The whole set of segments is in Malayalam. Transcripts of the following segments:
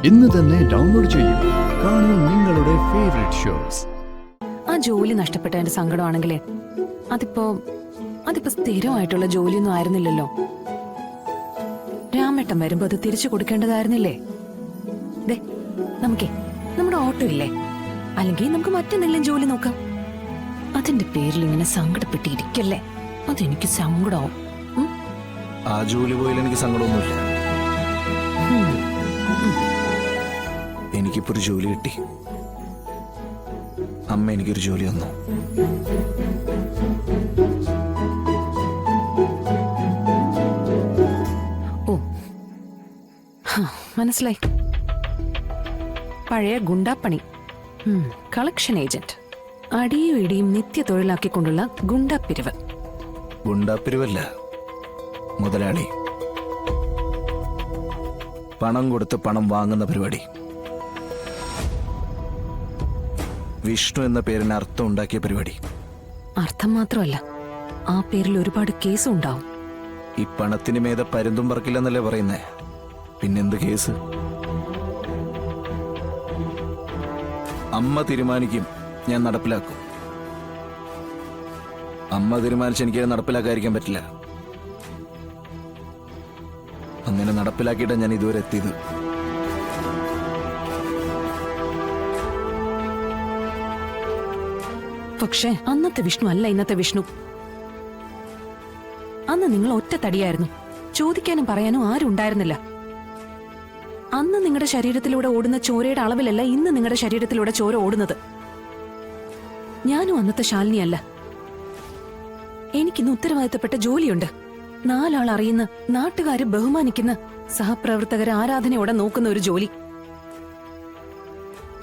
ഇന്ന് തന്നെ ഡൗൺലോഡ് ചെയ്യൂ. കാണൂ നിങ്ങളുടെ ഫേവറേറ്റ് ഷോസ്. ആ ജോലി നഷ്ടപ്പെട്ടതിന്റെ സങ്കടമാണെങ്കിലേ അതിപ്പോ സ്ഥിരമായിട്ടുള്ള ജോലിയൊന്നും ആയിരുന്നില്ലല്ലോ. രാമേട്ടൻ വരുമ്പോ അത് തിരിച്ചു കൊടുക്കേണ്ടതായിരുന്നില്ലേ? ദേ നമുക്കേ നമ്മുടെ ഓട്ടോ ഇല്ലേ, അല്ലെങ്കിൽ നമുക്ക് മറ്റെന്തെങ്കിലും ജോലി നോക്കാം. അതിന്റെ പേരിൽ ഇങ്ങനെ സങ്കടപ്പെട്ടിരിക്കല്ലേ, അതെനിക്ക് സങ്കടമാവും. ആ ജോലി പോയാൽ എനിക്ക് സങ്കടമൊന്നുമില്ല. എനിക്കിപ്പോ ഒരു ജോലി കിട്ടി. അമ്മ എനിക്കൊരു ജോലി തന്നു. ഓ മനസ്സിലായി. പഴയ ഗുണ്ടാപ്പണി, കളക്ഷൻ ഏജന്റ്, അടിയും ഇടിയും നിത്യ തൊഴിലാക്കിക്കൊണ്ടുള്ള ഗുണ്ടാപ്പിരിവ്. ഗുണ്ടാപ്പിരിവല്ല, മുതലാളി. പണം കൊടുത്ത് പണം വാങ്ങുന്ന പരിപാടി. വിഷ്ണു എന്ന പേരിന് അർത്ഥം ഉണ്ടാക്കിയ പരിപാടി. അർത്ഥം മാത്രമല്ല, ആ പേരിൽ ഒരുപാട് കേസും ഉണ്ടാവും. ഈ പണത്തിന് മേത പരുന്തും പറക്കില്ലെന്നല്ലേ പറയുന്നേ, പിന്നെന്ത് കേസ്? അമ്മ തീരുമാനിക്കും, ഞാൻ നടപ്പിലാക്കും. അമ്മ തീരുമാനിച്ച് എനിക്ക് നടപ്പിലാക്കാതിരിക്കാൻ പറ്റില്ല. അങ്ങനെ നടപ്പിലാക്കിയിട്ടാണ് ഞാൻ ഇതുവരെ എത്തിയത്. പക്ഷേ അന്നത്തെ വിഷ്ണു അല്ല ഇന്നത്തെ വിഷ്ണു. അന്ന് നിങ്ങൾ ഒറ്റ തടിയായിരുന്നു, ചോദിക്കാനും പറയാനും ആരും ഉണ്ടായിരുന്നില്ല. അന്ന് നിങ്ങളുടെ ശരീരത്തിലൂടെ ഓടുന്ന ചോരയുടെ അളവിലല്ല ഇന്ന് നിങ്ങളുടെ ശരീരത്തിലൂടെ ചോര ഓടുന്നത്. ഞാനും അന്നത്തെ ശാലിനിയല്ല. എനിക്കിന്ന് ഉത്തരവാദിത്തപ്പെട്ട ജോലിയുണ്ട്. 4 ആൾ അറിയുന്ന, നാട്ടുകാര് ബഹുമാനിക്കുന്ന, സഹപ്രവർത്തകരെ ആരാധനയോടെ നോക്കുന്ന ഒരു ജോലി.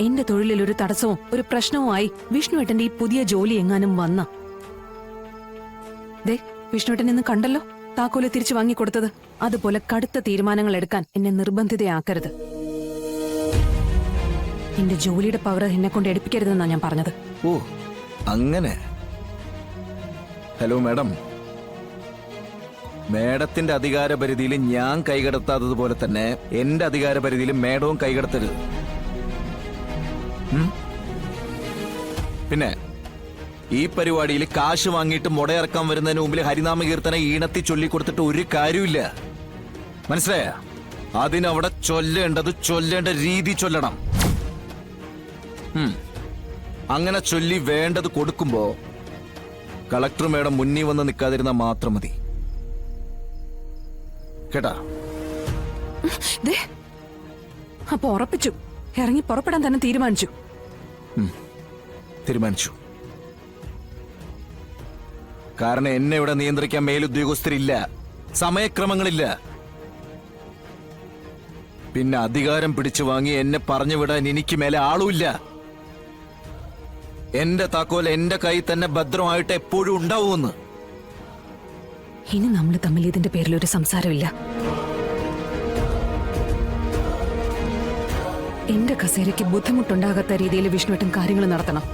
എന്റെ തൊഴിലിൽ ഒരു തടസ്സവും ഒരു പ്രശ്നവുമായി വിഷ്ണുവേട്ടന്റെ ഈ പുതിയ ജോലി എങ്ങാനും വന്ന ദേ വിഷ്ണുവേട്ടൻ ഇന്ന് കണ്ടല്ലോ താക്കോല് തിരിച്ചു വാങ്ങിക്കൊടുത്തത്. അതുപോലെ കടുത്ത തീരുമാനങ്ങൾ എടുക്കാൻ എന്നെ നിർബന്ധിതയാക്കരുത്. എന്റെ ജോലിയുടെ പവർ എന്നെ കൊണ്ട് എടുപ്പിക്കരുതെന്നാ ഞാൻ പറഞ്ഞത്. ഓ അങ്ങനെ. ഹലോ മാഡം, മേഡത്തിന്റെ അധികാര പരിധിയിൽ ഞാൻ കൈകടത്താത്തതുപോലെ തന്നെ എന്റെ അധികാര പരിധിയിൽ മേഡവും കൈകടത്തരുത്. പിന്നെ ഈ പരിപാടിയിൽ കാശ് വാങ്ങിയിട്ട് മുടയിറക്കാൻ വരുന്നതിന് മുമ്പിൽ ഹരിനാമ കീർത്തന ഈണത്തി ചൊല്ലിക്കൊടുത്തിട്ട് ഒരു കാര്യമില്ല. മനസ്സിലായ? അതിനവിടെ ചൊല്ലേണ്ട രീതി ചൊല്ലണം. അങ്ങനെ ചൊല്ലി വേണ്ടത് കൊടുക്കുമ്പോ കളക്ടർ മേഡം മുന്നിൽ വന്ന് നിൽക്കാതിരുന്നാ മാത്രം മതി. കേട്ടാ? അപ്പൊ ഉറപ്പിച്ചു, ഇറങ്ങി പുറപ്പെടാൻ തന്നെ തീരുമാനിച്ചു. തീരുമാനിച്ചു. കാരണം എന്നെ ഇവിടെ നിയന്ത്രിക്കാൻ മേലുദ്യോഗസ്ഥരില്ല, സമയക്രമങ്ങളില്ല. പിന്നെ അധികാരം പിടിച്ചു വാങ്ങി എന്നെ പറഞ്ഞു വിടാൻ എനിക്ക് മേലെ ആളുമില്ല. എന്റെ താക്കോൽ എന്റെ കൈ തന്നെ ഭദ്രമായിട്ട് എപ്പോഴും ഉണ്ടാവുമെന്ന്. ഇനി നമ്മൾ തമ്മിൽ ഇതിന്റെ പേരിൽ ഒരു സംസാരമില്ല. എന്റെ കസേരയ്ക്ക് ബുദ്ധിമുട്ടുണ്ടാകാത്ത രീതിയിൽ വിഷ്ണുവേട്ടൻ കാര്യങ്ങൾ നടത്തണം.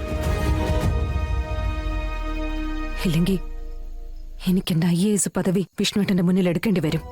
ഇല്ലെങ്കിൽ എനിക്ക് എന്റെ IAS പദവി വിഷ്ണുവേട്ടന്റെ മുന്നിൽ എടുക്കേണ്ടി വരും.